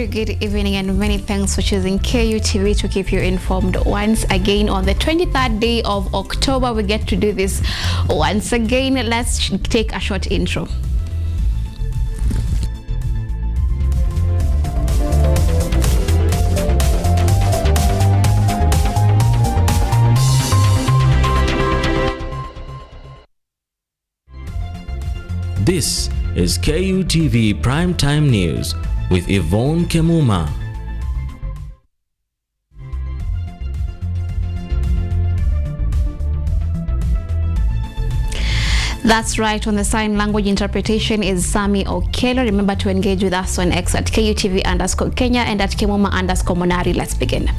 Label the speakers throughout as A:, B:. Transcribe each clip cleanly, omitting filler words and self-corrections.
A: very good evening and many thanks for choosing KUTV to keep you informed once again. On the 23rd day of October, we get to do this once again. Let's take a short intro.
B: This is KUTV Primetime News with Yvonne Kemuma.
A: That's right. On the sign language interpretation is Sami Okelo. Remember to engage with us on X at KUTV_Kenya and at Kemuma_Monari. Let's begin.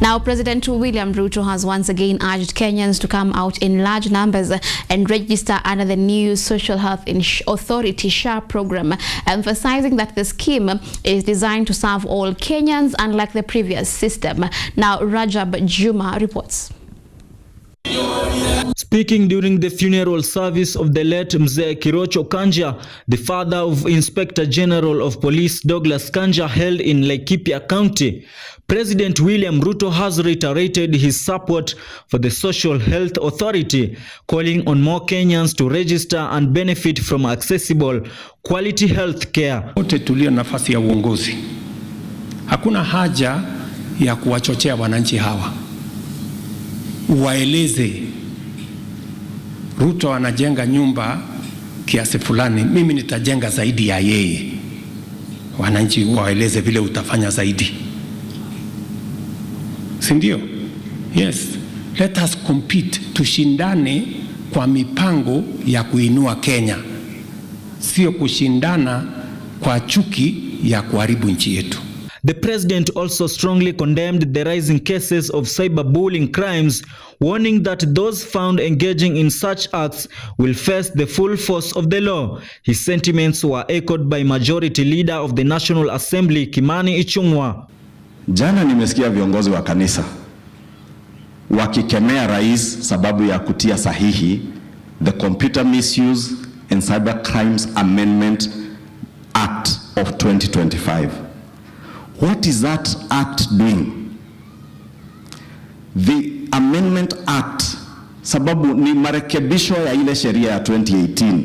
A: Now, President William Ruto has once again urged Kenyans to come out in large numbers and register under the new Social Health Authority SHA program, emphasizing that the scheme is designed to serve all Kenyans, unlike the previous system. Now, Rajab Juma reports.
C: Speaking during the funeral service of the late Mzee Kirocho Kanja, the father of Inspector General of Police Douglas Kanja, held in Laikipia County, President William Ruto has reiterated his support for the Social Health Authority, calling on more Kenyans to register and benefit from accessible, quality health care.
D: Wote tulio nafasi ya uongozi, hakuna haja ya kuwachochea wananchi hawa. Waeleze Ruto anajenga nyumba kiasi fulani, mimi nitajenga zaidi ya yeye. Wananchi waeleze vile utafanya zaidi. Sindio? Yes. Let us compete, tushindane kwa mipango ya kuinua Kenya. Sio kushindana kwa chuki ya kuharibu nchi yetu.
C: The president also strongly condemned the rising cases of cyberbullying crimes, warning that those found engaging in such acts will face the full force of the law. His sentiments were echoed by Majority Leader of the National Assembly, Kimani Ichung'wah.
E: Jana nimesikia viongozi wa kanisa wakikemea rais sababu ya kutia sahihi the Computer Misuse and Cyber Crimes Amendment Act of 2025. What is that act doing? The Amendment Act, sababu ni marekebisho ya ile sheria ya 2018,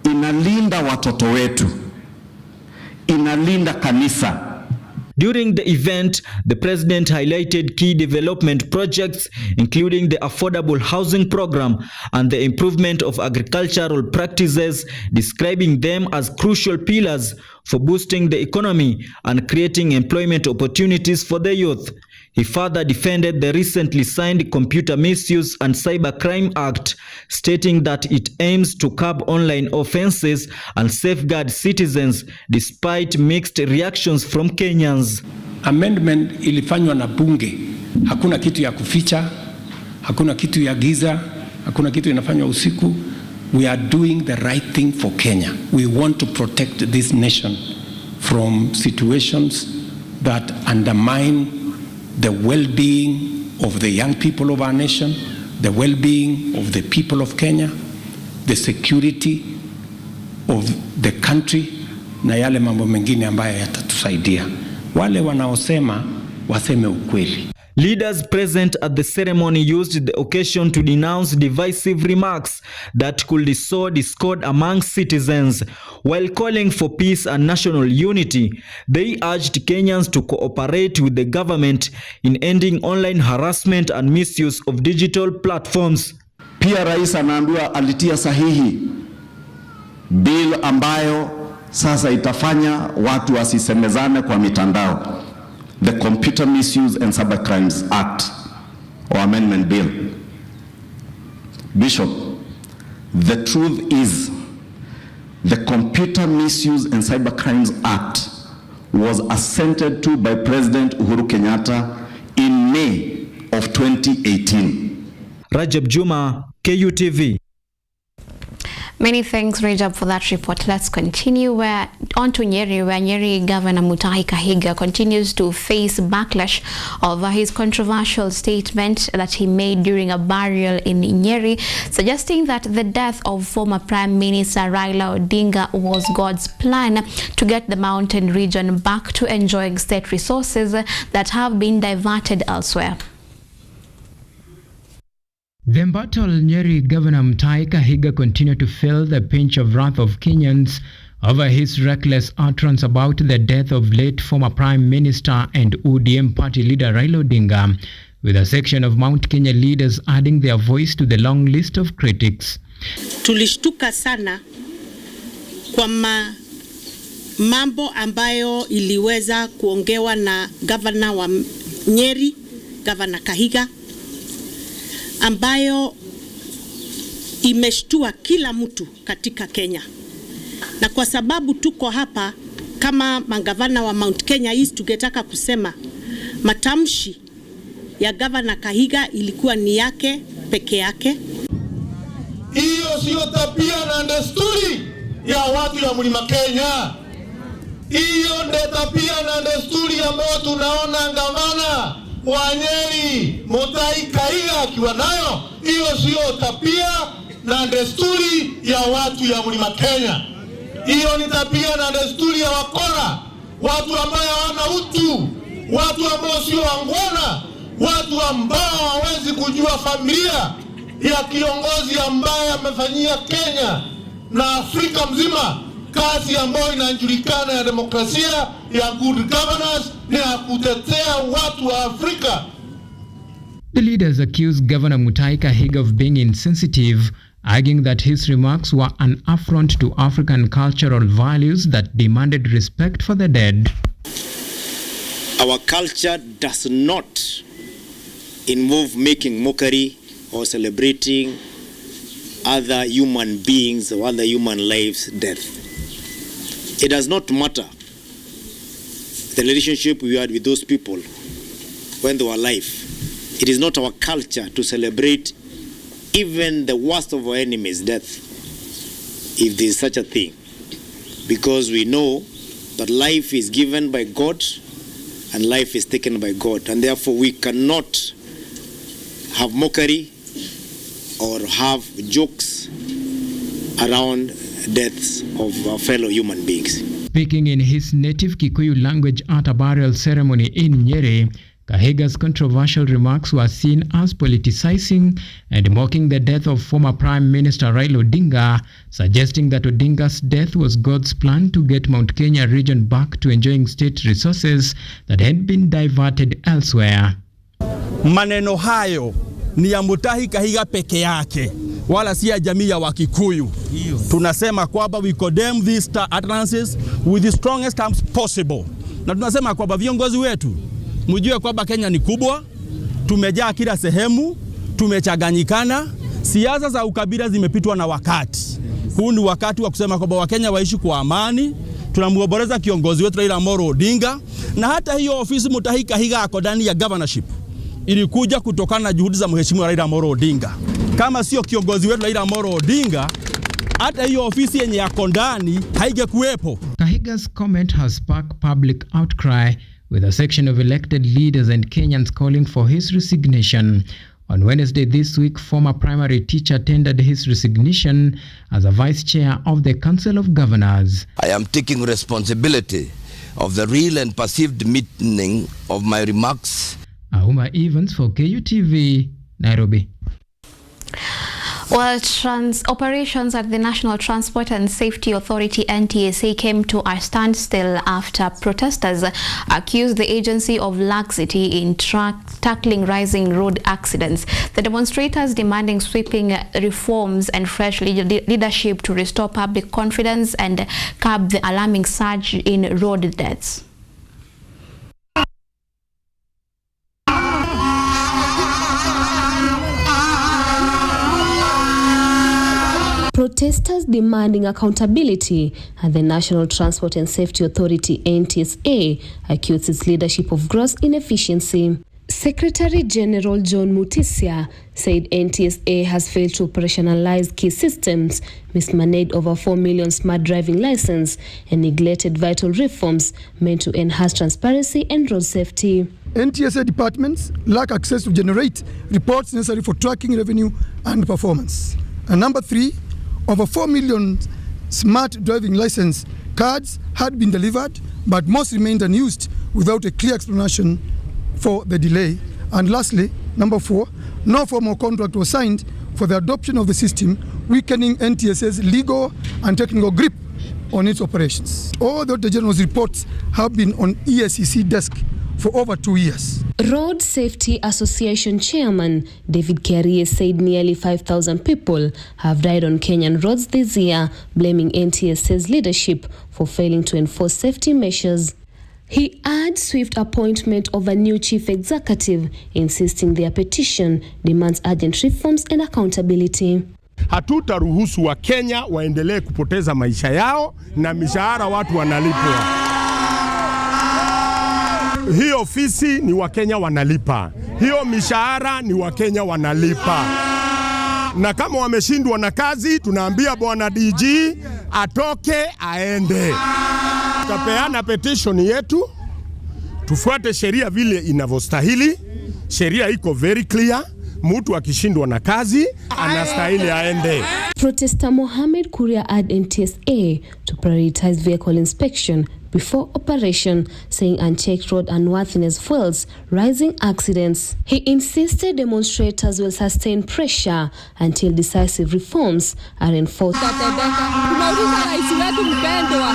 E: inalinda watoto wetu, inalinda kanisa.
C: During the event, the president highlighted key development projects, including the affordable housing program and the improvement of agricultural practices, describing them as crucial pillars for boosting the economy and creating employment opportunities for the youth. He further defended the recently signed Computer Misuse and Cybercrime Act, stating that it aims to curb online offenses and safeguard citizens despite mixed reactions from Kenyans.
D: Amendment ilifanywa na bunge. Hakuna kitu ya kuficha, hakuna kitu ya giza, hakuna kitu inafanywa usiku. We are doing the right thing for Kenya. We want to protect this nation from situations that undermine the well-being of the young people of our nation, the well-being of the people of Kenya, the security of the country, na yale mambo mengine ambayo yatatusaidia. Wale wanaosema waseme ukweli.
C: Leaders present at the ceremony used the occasion to denounce divisive remarks that could sow discord among citizens. While calling for peace and national unity, they urged Kenyans to cooperate with the government in ending online harassment and misuse of digital platforms.
E: Pia rais anaambiwa alitia sahihi bill ambayo sasa itafanya watu wasisemezane kwa mitandao. The Computer Misuse and Cybercrimes Act or Amendment Bill. Bishop, the truth is the Computer Misuse and Cybercrimes Act was assented to by President Uhuru Kenyatta in May of 2018.
C: Rajab Juma, KUTV.
A: Many thanks, Rajab, for that report. Let's continue. We're on to Nyeri, where Nyeri Governor Mutahi Kahiga continues to face backlash over his controversial statement that he made during a burial in Nyeri, suggesting that the death of former Prime Minister Raila Odinga was God's plan to get the mountain region back to enjoying state resources that have been diverted elsewhere.
F: The embattled Nyeri Governor Mutahi Kahiga continued to feel the pinch of wrath of Kenyans over his reckless utterance about the death of late former Prime Minister and ODM party leader Raila Odinga, with a section of Mount Kenya leaders adding their voice to the long list of critics.
G: Tulishtuka sana kwa mambo ambayo iliweza kuongewa na governor wa Nyeri, Governor Kahiga, ambayo imeshtua kila mtu katika Kenya. Na kwa sababu tuko hapa kama magavana wa Mount Kenya East, tungetaka kusema matamshi ya Governor Kahiga ilikuwa ni yake peke yake.
H: Hiyo sio tabia na desturi ya watu ya Mlima Kenya. Hiyo ndio tabia na desturi ambayo tunaona gavana wa Nyeri Mutahi Kahiga akiwa nayo. Hiyo sio tabia na desturi ya watu ya Mlima Kenya. Hiyo ni tabia na desturi ya wakora, watu ambao hawana utu, watu ambao sio wangwana, watu ambao hawezi kujua familia ya kiongozi ambaye amefanyia Kenya na Afrika mzima kazi ambayo inajulikana ya demokrasia, ya good governance, na ya kutetea watu wa Afrika.
F: The leaders accused Governor Mutahi Kahiga of being insensitive, arguing that his remarks were an affront to African cultural values that demanded respect for the dead.
I: Our culture does not involve making mockery or celebrating other human beings or other human lives' death. It does not matter the relationship we had with those people when they were alive. It is not our culture to celebrate even the worst of our enemies' death, if there is such a thing, because we know that life is given by God and life is taken by God, and therefore we cannot have mockery or have jokes around deaths of our fellow human beings.
F: Speaking in his native Kikuyu language at a burial ceremony in Nyeri, Kahiga's controversial remarks were seen as politicizing and mocking the death of former Prime Minister Raila Odinga, suggesting that Odinga's death was God's plan to get Mount Kenya region back to enjoying state resources that had been diverted elsewhere.
J: Maneno hayo ni ya Mutahi Kahiga peke yake, wala si ya jamii ya Wakikuyu. Tunasema kwamba we condemn these utterances with the strongest terms possible. Na tunasema kwamba viongozi wetu, mjue kwamba Kenya ni kubwa, tumejaa kila sehemu, tumechanganyikana, siasa za ukabila zimepitwa na wakati. Huu ni wakati wa kusema kwamba Wakenya waishi kwa amani. Tunamwoboreza kiongozi wetu Raila Amolo Odinga, na hata hiyo ofisi Mutahi Kahiga ako ndani ya governorship ilikuja kutokana na juhudi za mheshimiwa Raila Amolo Odinga. Kama sio kiongozi wetu Raila Amolo Odinga, hata hiyo ofisi yenye yako ndani haingekuwepo.
F: Kahiga's comment has sparked public outcry, with a section of elected leaders and Kenyans calling for his resignation. On Wednesday this week, former primary teacher tendered his resignation as a vice chair of the Council of Governors.
K: I am taking responsibility of the real and perceived meaning of my remarks.
F: Ahuma Evans for KUTV, Nairobi.
A: Well, operations at the National Transport and Safety Authority (NTSA) came to a standstill after protesters accused the agency of laxity in tackling rising road accidents. The demonstrators demanding sweeping reforms and fresh leadership to restore public confidence and curb the alarming surge in road deaths.
L: Protesters demanding accountability at the National Transport and Safety Authority (NTSA) accused its leadership of gross inefficiency. Secretary General John Mutisia said NTSA has failed to operationalize key systems, mismanaged over 4 million smart driving licenses, and neglected vital reforms meant to enhance transparency and road safety.
M: NTSA departments lack access to generate reports necessary for tracking revenue and performance. And number 3, over 4 million smart driving license cards had been delivered, but most remained unused without a clear explanation for the delay. And lastly, number 4, no formal contract was signed for the adoption of the system, weakening NTSA's legal and technical grip on its operations. All the Auditor General's reports have been on ESCC desk for over 2 years.
L: Road Safety Association Chairman David Kiarie said nearly 5,000 people have died on Kenyan roads this year, blaming NTSA's leadership for failing to enforce safety measures. He urged swift appointment of a new chief executive, insisting their petition demands urgent reforms and accountability.
J: Hatutaruhusu wa Kenya waendelee kupoteza maisha yao na mishahara watu wanalipwa. Hii ofisi ni wa Kenya wanalipa. Hiyo mishahara ni wa Kenya wanalipa. Na kama wameshindwa na kazi, tunaambia bwana DG atoke aende. Tutapeana petition yetu, tufuate sheria vile inavyostahili. Sheria iko very clear. Mtu akishindwa na kazi anastahili aende.
L: Protester Mohamed Kuria urged NTSA to prioritize vehicle inspection before operation, saying unchecked road unworthiness fuels rising accidents. He insisted demonstrators will sustain pressure until decisive reforms are enforced.
N: Tunauliza rais wetu mpendwa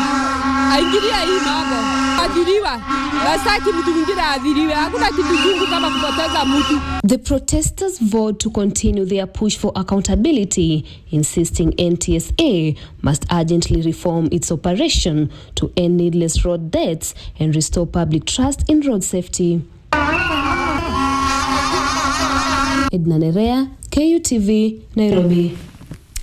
N: aingilia hii mambo. Adhiriwa. Wasaki mtu mwingine adhiriwe. Hakuna kitu kingi kama kupoteza mtu.
L: The protesters vowed to continue their push for accountability, insisting NTSA must urgently reform its operation to end needless road deaths and restore public trust in road safety. Edna Nerea, KUTV, Nairobi.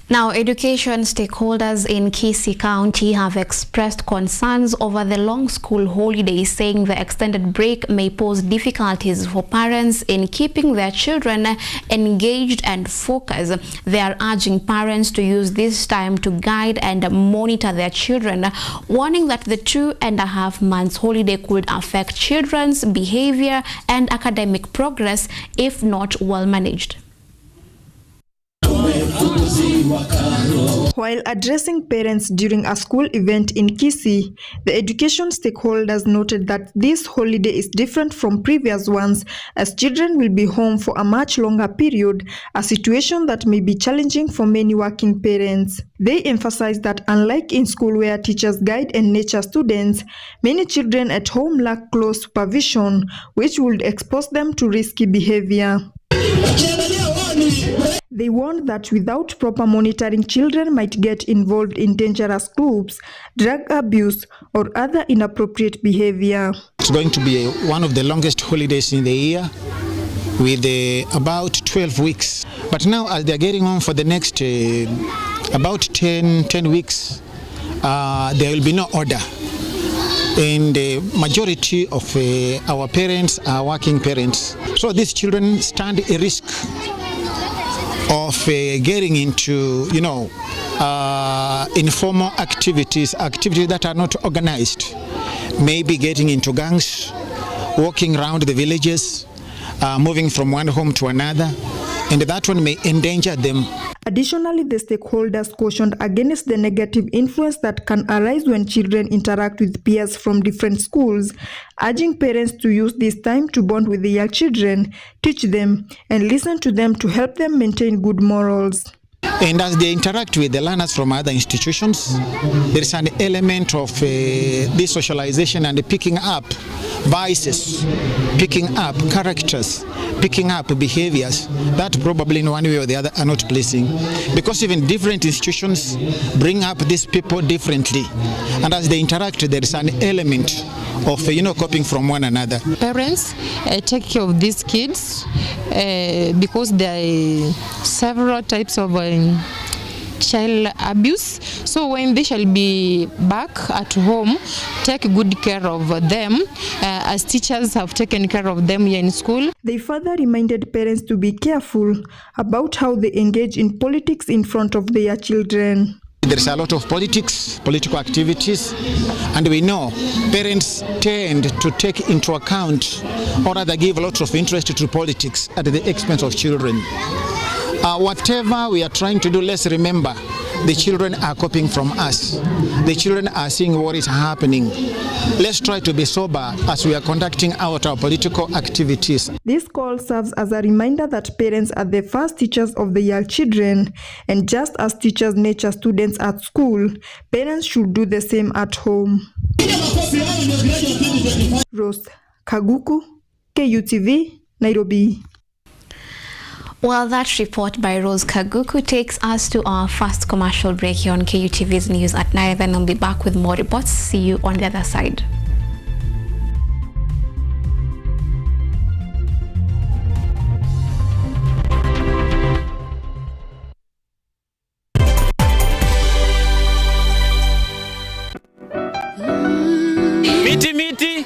A: Now, education stakeholders in Kisii County have expressed concerns over the long school holidays, saying the extended break may pose difficulties for parents in keeping their children engaged and focused. They are urging parents to use this time to guide and monitor their children, warning that the 2.5 months holiday could affect children's behavior and academic progress if not well managed.
O: While addressing parents during a school event in Kisii, the education stakeholders noted that this holiday is different from previous ones, as children will be home for a much longer period, a situation that may be challenging for many working parents. They emphasized that unlike in school where teachers guide and nurture students, many children at home lack close supervision, which would expose them to risky behavior. They warned that without proper monitoring, children might get involved in dangerous groups, drug abuse, or other inappropriate behavior.
P: It's going to be one of the longest holidays in the year, with about 12 weeks. But now, as they're getting on for the next about 10 weeks, there will be no order. And the majority of our parents are working parents. So these children stand a risk of getting into, informal activities that are not organized. Maybe getting into gangs, walking around the villages, moving from one home to another, and that one may endanger them.
O: Additionally, the stakeholders cautioned against the negative influence that can arise when children interact with peers from different schools, urging parents to use this time to bond with their children, teach them, and listen to them to help them maintain good morals.
P: And as they interact with the learners from other institutions, there is an element of this socialization and picking up vices, picking up characters, picking up behaviors that probably in one way or the other are not pleasing. Because even different institutions bring up these people differently. And as they interact, there is an element of copying from one another.
Q: Parents take care of these kids because there are several types of child abuse. So when they shall be back at home, take good care of them as teachers have taken care of them here in school.
O: They further reminded parents to be careful about how they engage in politics in front of their children.
P: There's a lot of political activities, and we know parents tend to take into account or rather give a lot of interest to politics at the expense of children. Whatever we are trying to do, let's remember the children are copying from us. The children are seeing what is happening. Let's try to be sober as we are conducting our political activities.
O: This call serves as a reminder that parents are the first teachers of their children, and just as teachers nurture students at school, parents should do the same at home. Rose Kaguku, KUTV, Nairobi.
A: Well, that report by Rose Kaguku takes us to our first commercial break here on KUTV's News at 9. Then I'll be back with more reports. See you on the other side.
R: Miti miti,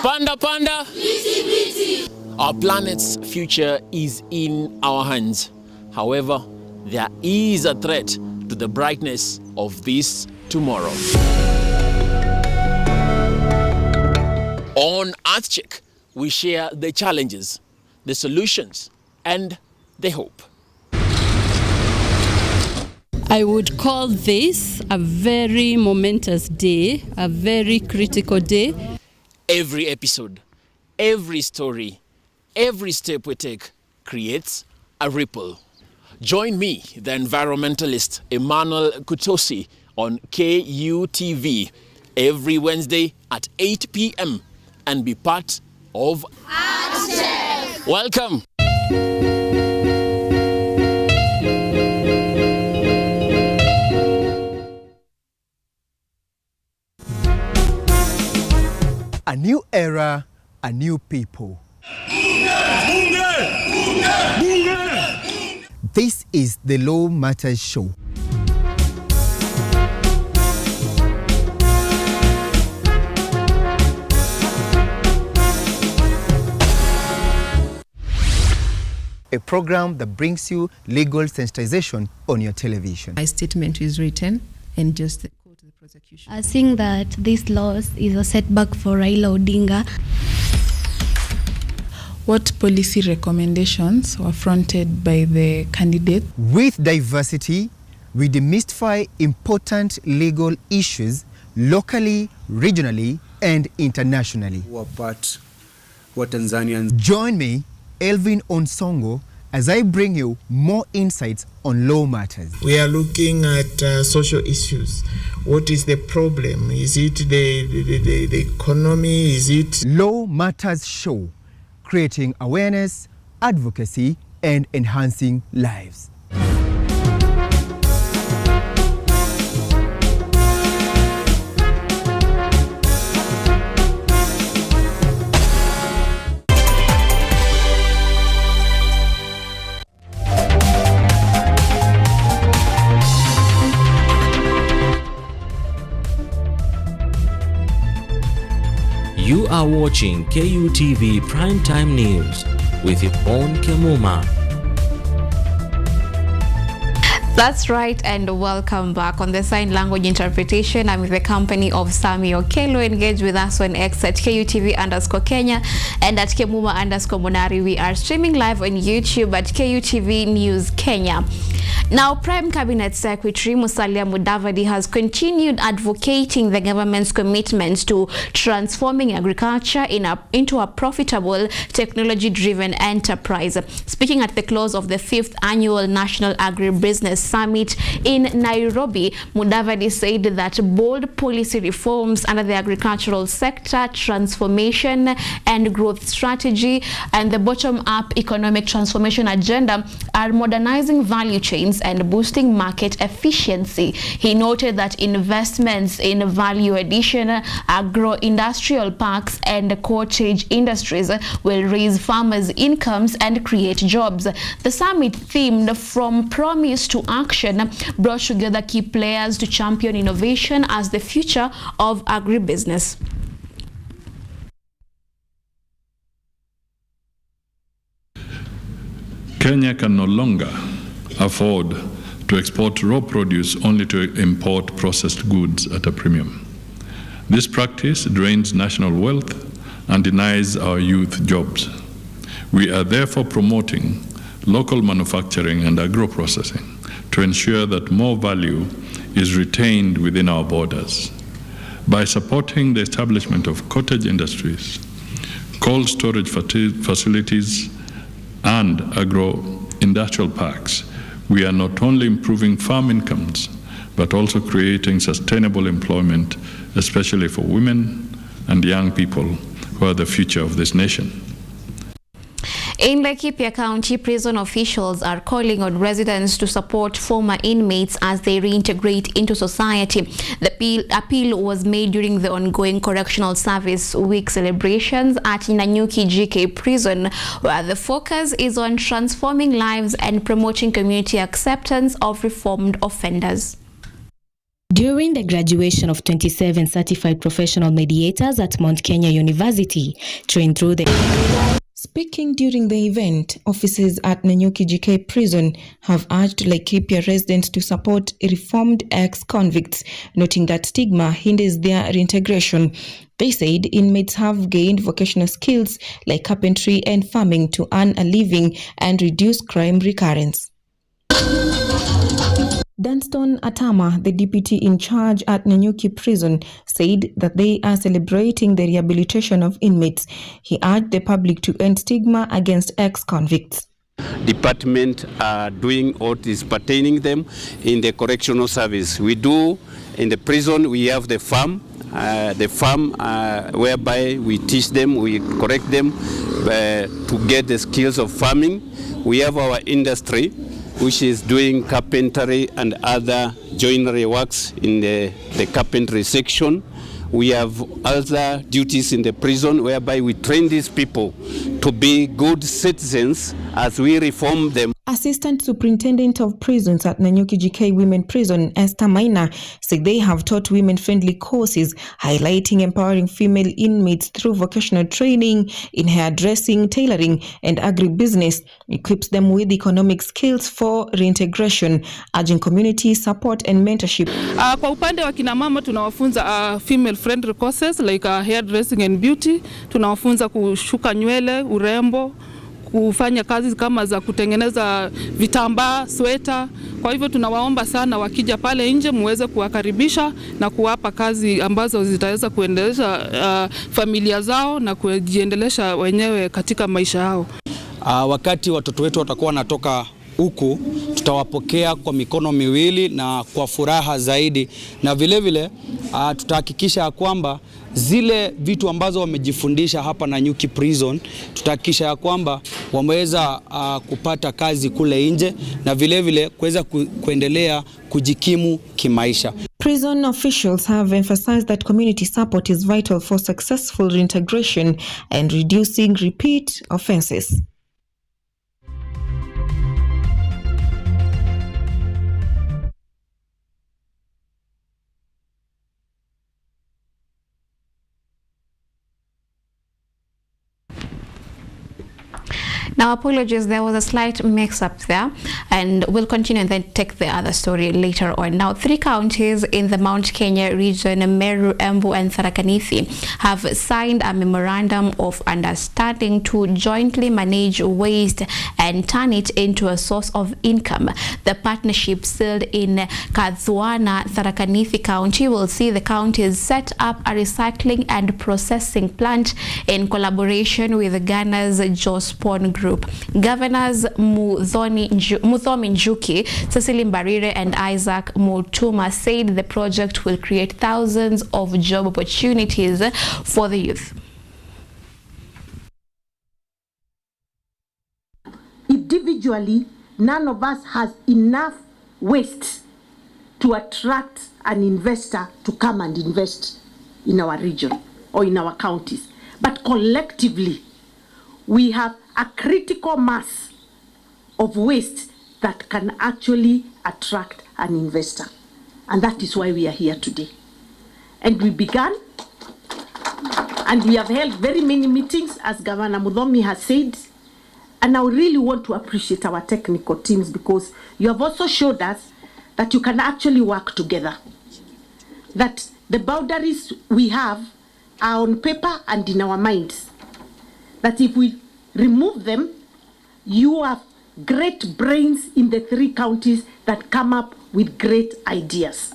R: panda panda, miti miti. Our planet's future is in our hands. However, there is a threat to the brightness of this tomorrow. On EarthCheck, we share the challenges, the solutions, and the hope.
S: I would call this a very momentous day, a very critical day.
R: Every episode, every story, every step we take creates a ripple. Join me, the environmentalist Emmanuel Kutosi, on KUTV every Wednesday at 8 p.m. and be part of EarthCheck. Welcome.
T: A new era, a new people. This is the Law Matters Show. A program that brings you legal sensitization on your television.
U: My statement is written and just quote the prosecution.
V: Seeing that this loss is a setback for Raila Odinga.
W: What policy recommendations were fronted by the candidate?
T: With diversity, we demystify important legal issues locally, regionally, and internationally.
X: What Tanzanians.
T: Join me, Elvin Onsongo, as I bring you more insights on law matters.
Y: We are looking at social issues. What is the problem? Is it the economy? Is it...
T: Law Matters Show, creating awareness, advocacy, and enhancing lives.
B: You are watching KUTV Primetime News with Yvonne Kemuma.
A: That's right, and welcome back. On the sign language interpretation, I'm with the company of Sami Okelo. Engage with us on X at KUTV_Kenya and at Kemuma_Monari. We are streaming live on YouTube at KUTV News Kenya. Now, Prime Cabinet Secretary Musalia Mudavadi has continued advocating the government's commitment to transforming agriculture into a profitable, technology-driven enterprise. Speaking at the close of the 5th Annual National Agribusiness Summit in Nairobi, Mudavadi said that bold policy reforms under the agricultural sector, transformation and growth strategy, and the bottom-up economic transformation agenda are modernizing value chains lines and boosting market efficiency. He noted that investments in value addition, agro-industrial parks and cottage industries will raise farmers' incomes and create jobs. The summit, themed From Promise to Action, brought together key players to champion innovation as the future of agribusiness.
C: Kenya can no longer afford to export raw produce only to import processed goods at a premium. This practice drains national wealth and denies our youth jobs. We are therefore promoting local manufacturing and agro-processing to ensure that more value is retained within our borders. By supporting the establishment of cottage industries, cold storage facilities, and agro-industrial parks, we are not only improving farm incomes, but also creating sustainable employment, especially for women and young people who are the future of this nation.
A: In Laikipia County, prison officials are calling on residents to support former inmates as they reintegrate into society. The appeal was made during the ongoing Correctional Service Week celebrations at Nanyuki GK Prison, where the focus is on transforming lives and promoting community acceptance of reformed offenders.
D: During the graduation of 27 certified professional mediators at Mount Kenya University, trained through the...
U: Speaking during the event, officers at Nanyuki GK Prison have urged Laikipia residents to support reformed ex-convicts, noting that stigma hinders their reintegration. They said inmates have gained vocational skills like carpentry and farming to earn a living and reduce crime recurrence. Dunston Atama, the deputy in charge at Nanyuki Prison, said that they are celebrating the rehabilitation of inmates. He urged the public to end stigma against ex-convicts.
E: Department are doing what is pertaining them in the correctional service. We do in the prison, we have the farm whereby we teach them, we correct them to get the skills of farming. We have our industry, which is doing carpentry and other joinery works in the carpentry section. We have other duties in the prison whereby we train these people to be good citizens as we reform them.
U: Assistant Superintendent of Prisons at Nanyuki GK Women Prison, Esther Maina, said they have taught women-friendly courses highlighting empowering female inmates through vocational training in hairdressing, tailoring, and agribusiness, equips them with economic skills for reintegration, urging community support and mentorship.
G: Kwa upande wa kina mama tunawafunza female-friendly courses like hairdressing and beauty, tunawafunza kushuka nywele, urembo, kufanya kazi kama za kutengeneza vitambaa, sweta. Kwa hivyo tunawaomba sana wakija pale nje muweze kuwakaribisha na kuwapa kazi ambazo zitaweza kuendelesha familia zao na kujiendelesha wenyewe katika maisha yao.
H: Wakati watoto wetu watakuwa natoka huku, tutawapokea kwa mikono miwili na kwa furaha zaidi, na vile vile tutahakikisha kwamba zile vitu ambazo wamejifundisha hapa Nanyuki Prison, tutahakikisha ya kwamba wameweza kupata kazi kule nje na vile vile kuweza kuendelea kujikimu kimaisha.
U: Prison officials have emphasized that community support is vital for successful reintegration and reducing repeat offenses.
A: Now, apologies, there was a slight mix-up there, and we'll continue and then take the other story later on. Now, 3 counties in the Mount Kenya region, Meru, Embu, and Tharaka Nithi, have signed a memorandum of understanding to jointly manage waste and turn it into a source of income. The partnership sealed in Kadhuana, Tharaka Nithi County, will see the counties set up a recycling and processing plant in collaboration with Ghana's Jospon Group. Governors Muthomi Njuki, Cecily Mbarire, and Isaac Mutuma said the project will create thousands of job opportunities for the youth.
Z: Individually,
F: none of us has enough waste to attract an investor to come and invest in our region or in our counties. But collectively, we have a critical mass of waste that can actually attract an investor. And that is why we are here today. And we began, and we have held very many meetings, as Governor Mudhomi has said. And I really want to appreciate our technical teams, because you have also showed us that you can actually work together. That the boundaries we have are on paper and in our minds. That if we remove them, you have great brains in the 3 counties that come up with great ideas.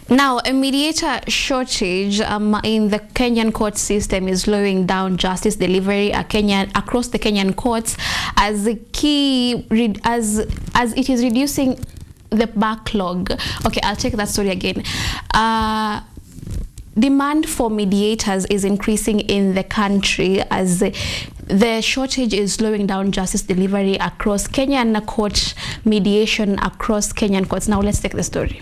A: Now, a mediator shortage in the Kenyan court system is slowing down justice delivery across the Kenyan courts as it is reducing the backlog. Okay, I'll take that story again. Demand for mediators is increasing in the country as the shortage is slowing down justice delivery across Kenyan court mediation across Kenyan courts. Now, let's take the story.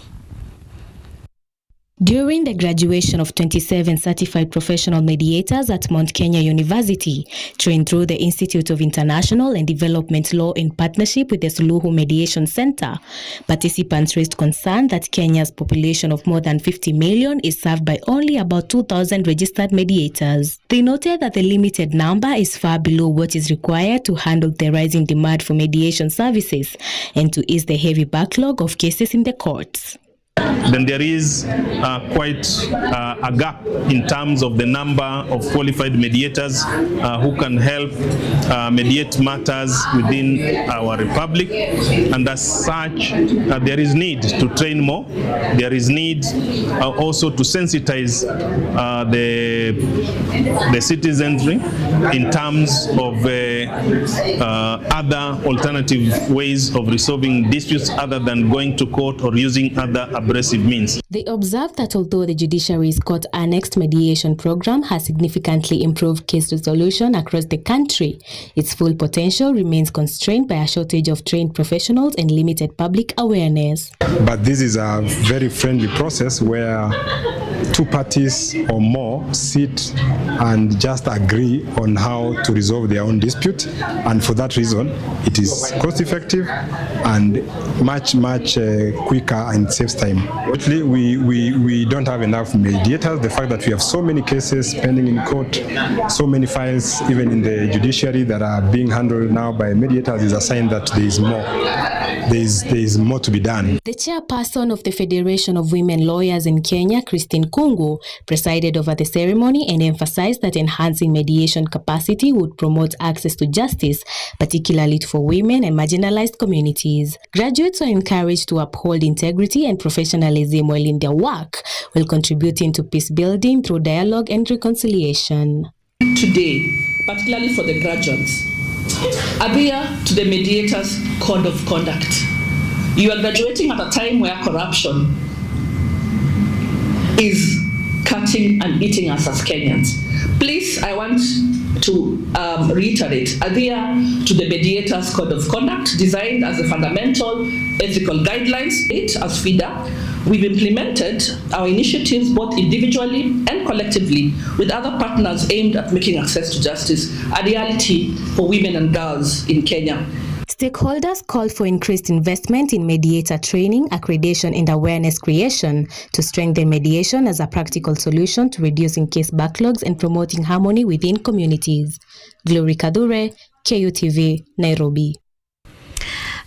D: During the graduation of 27 certified professional mediators at Mount Kenya University, trained through the Institute of International and Development Law in partnership with the Suluhu Mediation Center, participants raised concern that Kenya's population of more than 50 million is served by only about 2,000 registered mediators. They noted that the limited number is far below what is required to handle the rising demand for mediation services and to ease the heavy backlog of cases in the courts.
I: Then there is quite a gap in terms of the number of qualified mediators who can help mediate matters within our republic, and as such there is need to train more. There is need also to sensitize the citizenry in terms of other alternative ways of resolving disputes other than going to court or using other abrasive means.
D: They observed that although the judiciary's court-annexed mediation program has significantly improved case resolution across the country, its full potential remains constrained by a shortage of trained professionals and limited public awareness.
J: But this is a very friendly process where 2 parties or more sit and just agree on how to resolve their own dispute, and for that reason it is cost-effective and much quicker and saves time. Actually, we don't have enough mediators. The fact that we have so many cases pending in court, so many files even in the judiciary that are being handled now by mediators is a sign that there is more. There is more to be done.
D: The chairperson of the Federation of Women Lawyers in Kenya, Christine Kungu, presided over the ceremony and emphasized that enhancing mediation capacity would promote access to justice, particularly for women and marginalized communities. Graduates are encouraged to uphold integrity and professionalism while in their work, while contributing to peace building through dialogue and reconciliation.
K: Today, particularly for the graduates, adhere to the mediator's code of conduct. You are graduating at a time where corruption is cutting and eating us as Kenyans. Please, I want to reiterate, adhere to the mediator's code of conduct designed as a fundamental ethical guidelines. As FIDA, we've implemented our initiatives both individually and collectively with other partners aimed at making access to justice a reality for women and girls in Kenya.
D: Stakeholders called for increased investment in mediator training, accreditation, and awareness creation to strengthen mediation as a practical solution to reducing case backlogs and promoting harmony within communities. Glory Kadure, KUTV, Nairobi.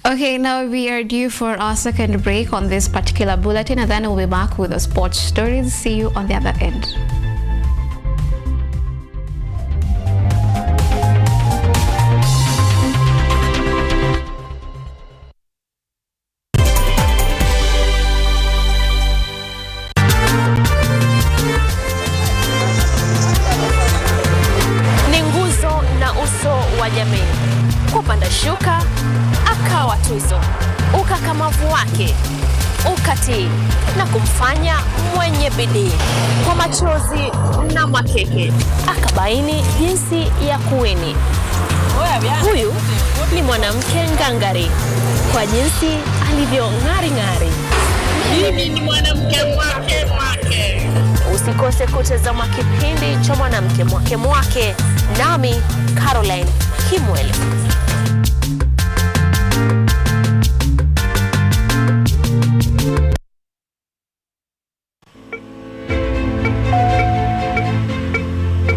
A: Okay, now we are due for our second break on this particular bulletin, and then we'll be back with the sports stories. See you on the other end.
L: Uka akawa tuzo, ukakamavu wake ukatii na kumfanya mwenye bidii. Kwa machozi na makeke akabaini jinsi ya kuwini. Huyu ni mwanamke ngangari kwa jinsi alivyo ng'ari. Mimi ni mwanamke mwake. Usikose kutazama kipindi cha mwanamke mwake nami Caroline Kimwele.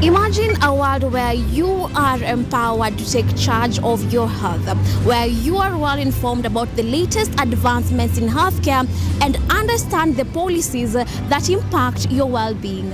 A: Imagine a world where you are empowered to take charge of your health, where you are well informed about the latest advancements in healthcare and understand the policies that impact your well-being.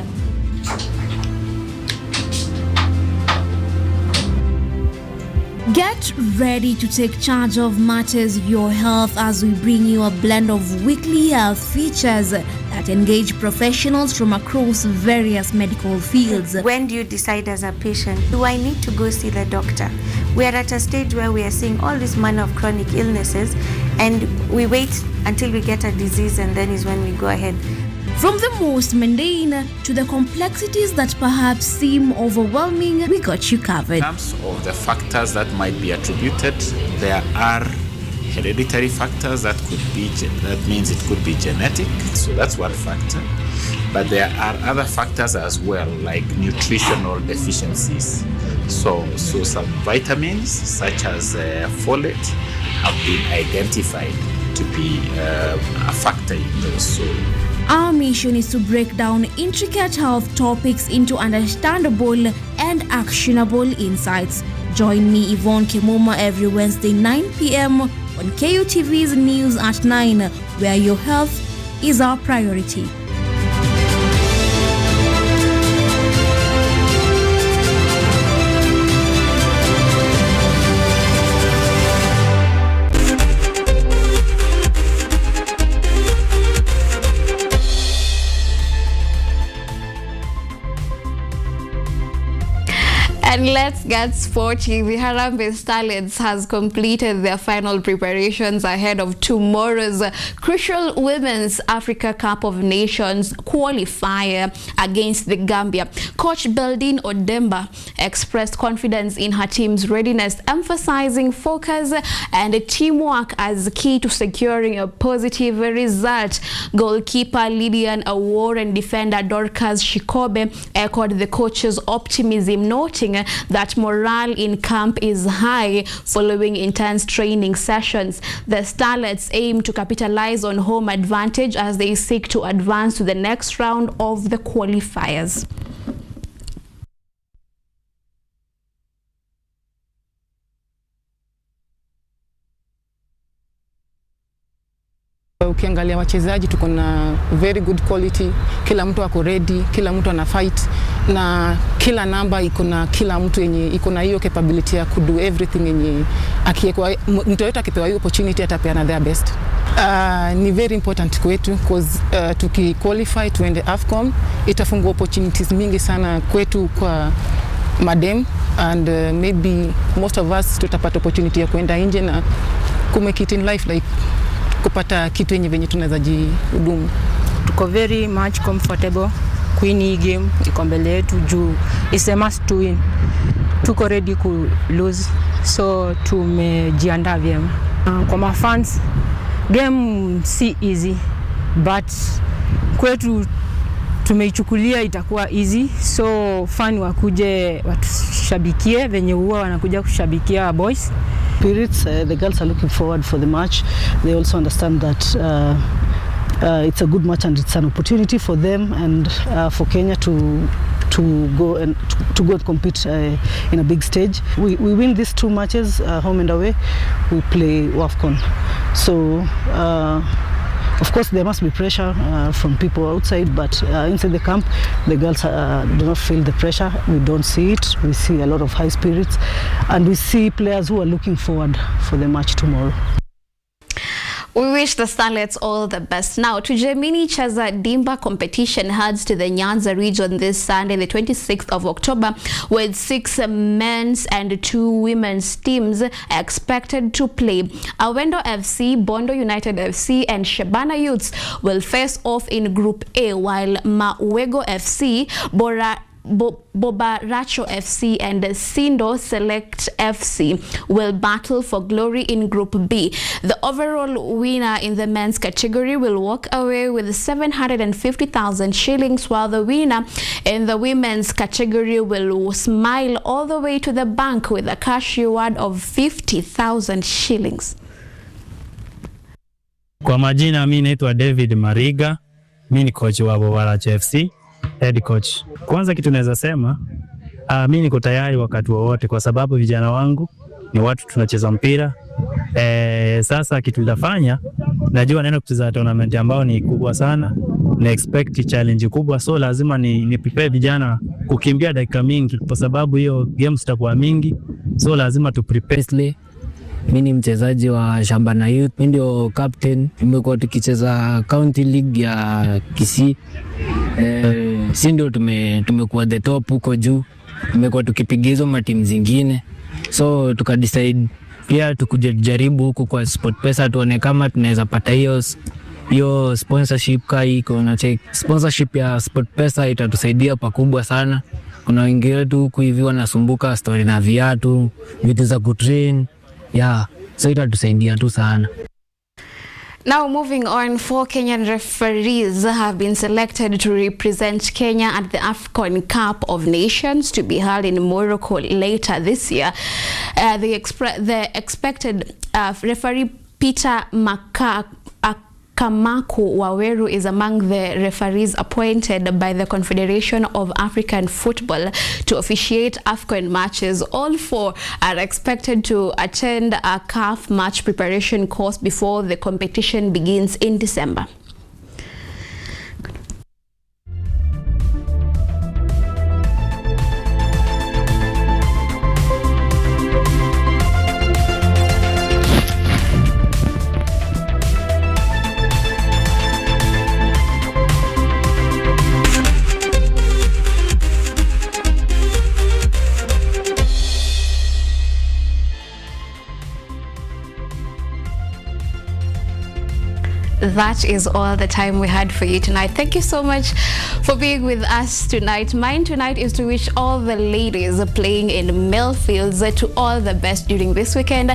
A: Get ready to take charge of matters your health as we bring you a blend of weekly health features that engage professionals from across various medical fields.
M: When do you decide as a patient, do I need to go see the doctor? We are at a stage where we are seeing all this manner of chronic illnesses and we wait until we get a disease and then is when we go ahead.
A: From the most mundane to the complexities that perhaps seem overwhelming, we got you covered.
N: In terms of the factors that might be attributed, there are hereditary factors that means it could be genetic, so that's one factor. But there are other factors as well, like nutritional deficiencies. So some vitamins such as folate have been identified to be a factor in those.
A: Our mission is to break down intricate health topics into understandable and actionable insights. Join me, Yvonne Kemuma, every Wednesday 9 p.m. on KUTV's News at 9, where your health is our priority. And let's get sporty. The Harambee Starlets has completed their final preparations ahead of tomorrow's crucial Women's Africa Cup of Nations qualifier against the Gambia. Coach Beldine Odemba expressed confidence in her team's readiness, emphasizing focus and teamwork as key to securing a positive result. Goalkeeper Lydian Awor and defender Dorcas Shikobe echoed the coach's optimism, noting that morale in camp is high following intense training sessions. The Starlets aim to capitalize on home advantage as they seek to advance to the next round of the qualifiers.
P: Ukiangalia wachezaji tuko na very good quality, kila mtu ako ready, kila mtu ana fight na kila namba iko na kila mtu yenye iko na hiyo capability ya do everything yenye akiekwa mtu yote akipewa hiyo opportunity atapeana their best. Ni very important kwetu because tukiqualify tuende AFCON itafungua opportunities mingi sana kwetu kwa madem and maybe most of us tutapata opportunity ya kuenda nje na kumake it in life, like kupata kitu yenye venye tunaweza jihudumu.
Q: Tuko very much comfortable queen game iko mbele yetu juu it's a must to win. Tuko ready ku lose, so tumejiandaa vyema. Kwa mafans game si easy but kwetu tumeichukulia itakuwa easy, so fan wakuje watushabikie venye huwa wanakuja kushabikia boys.
Z: Spirits, the girls are looking forward for the match. They also understand that it's a good match and it's an opportunity for them and for Kenya to go and compete in a big stage. We win these two matches, home and away, we play AFCON. So of course there must be pressure from people outside, but inside the camp the girls do not feel the pressure. We don't see it. We see a lot of high spirits and we see players who are looking forward for the match tomorrow.
A: We wish the Starlets all the best. Now, Tujamini Chaza Dimba competition heads to the Nyanza region this Sunday, the 26th of October, with 6 men's and 2 women's teams expected to play. Awendo FC, Bondo United FC, and Shabana Youths will face off in Group A, while Mawego FC, Bobaracho FC and Sindo Select FC will battle for glory in Group B. The overall winner in the men's category will walk away with 750,000 shillings, while the winner in the women's category will smile all the way to the bank with a cash reward of 50,000 shillings.
O: Kwa majina mimi naitwa David Mariga, mimi ni coach wa Bobaracho FC. Head coach. Kwanza kitu naweza sema, mimi niko tayari wakati wowote kwa sababu vijana wangu ni watu tunacheza mpira. Sasa kitu nitafanya, najua naenda kucheza tournament ambao ni kubwa sana, na expect challenge kubwa, so lazima ni prepare vijana kukimbia dakika mingi kwa sababu hiyo games zitakuwa mingi, so lazima tu prepare.
R: Mimi ni mchezaji wa Shabana Youth, mimi ndio captain. Nimekuwa tukicheza county league ya Kisii. Si ndio tumekuwa the top huko juu. Tumekuwa tukipiga hizo matimu zingine. So tukadecide pia tukujaribu huko kwa SportPesa tuone kama tunaweza pata hiyo sponsorship iko na check. Sponsorship ya SportPesa itatusaidia pakubwa sana. Kuna wengi wetu huko hivi wanasumbuka story na viatu, vitu za kutrain. Yeah, so itatusaidia tu sana.
A: Now moving on, 4 Kenyan referees have been selected to represent Kenya at the AFCON Cup of Nations to be held in Morocco later this year. The expected referee Peter Kamaku Waweru is among the referees appointed by the Confederation of African Football to officiate AFCON matches. All 4 are expected to attend a CAF match preparation course before the competition begins in December. That is all the time we had for you tonight. Thank you so much for being with us tonight. Mine tonight is to wish all the ladies playing in male fields to all the best during this weekend,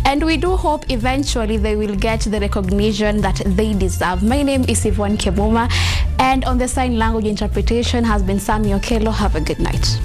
A: and we do hope eventually they will get the recognition that they deserve. My name is Yvonne Kemuma, and on the sign language interpretation has been Sami Okello. Have a good night.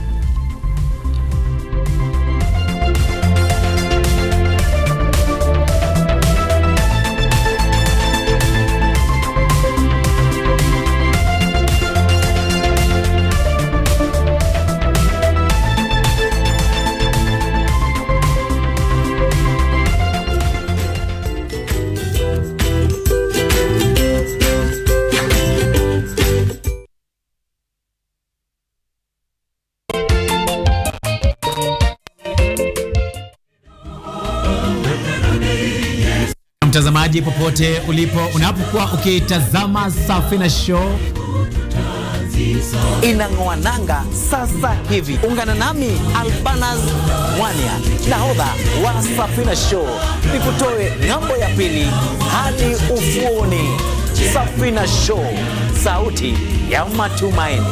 S: Mtazamaji popote ulipo, unapokuwa ukitazama Safina Show
V: inang'oa nanga sasa hivi. Ungana nami Albanas Mwania, nahodha wa Safina Show, nikutoe ng'ambo ya pili hadi ufuoni. Safina Show, sauti ya matumaini.